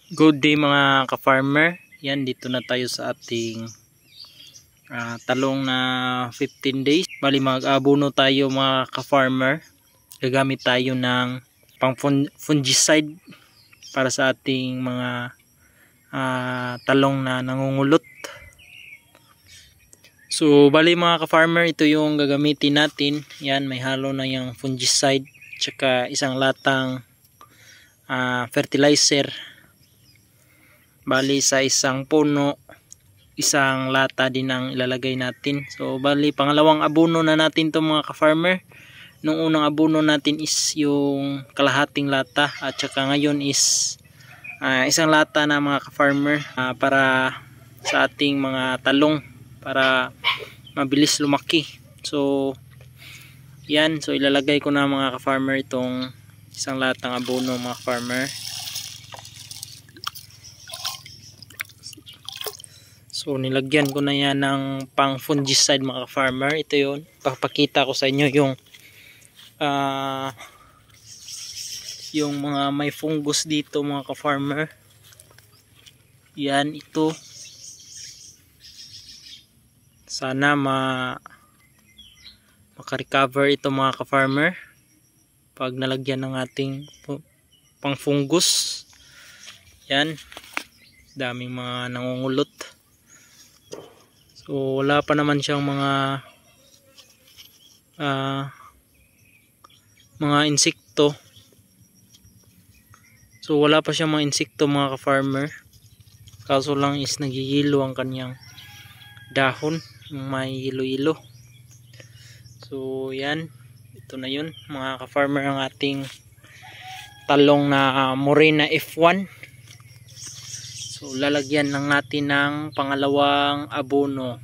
Good day mga ka-farmer. Yan, dito na tayo sa ating talong na 15 days. Bali mag-abono tayo mga ka-farmer. Gagamit tayo ng pang fungicide para sa ating mga talong na nangungulot. So bali mga ka-farmer, ito yung gagamitin natin. Yan, may halo na yung fungicide tsaka isang latang fertilizer. Bali sa isang puno, isang lata din ang ilalagay natin. So bali pangalawang abono na natin to mga ka-farmer. Nung unang abono natin is yung kalahating lata, at saka ngayon is isang lata na mga ka-farmer para sa ating mga talong para mabilis lumaki. So yan, so ilalagay ko na mga ka-farmer itong isang latang abono mga ka-farmer. So nilagyan ko na yan ng pang fungicide mga ka-farmer. Ito yun, papakita ko sa inyo yung mga may fungus dito mga ka-farmer. Yan, ito. Sana maka-recover ito mga ka-farmer pag nalagyan ng ating pang fungus. Yan, daming mga nangungulot. So wala pa naman siyang mga insekto. So wala pa siyang mga insekto mga ka-farmer. Kaso lang is nagigilo ang kanyang dahon, may hilo-hilo. So yan, ito na yun mga ka-farmer, ang ating talong na Morena F1. So lalagyan lang natin ng pangalawang abono.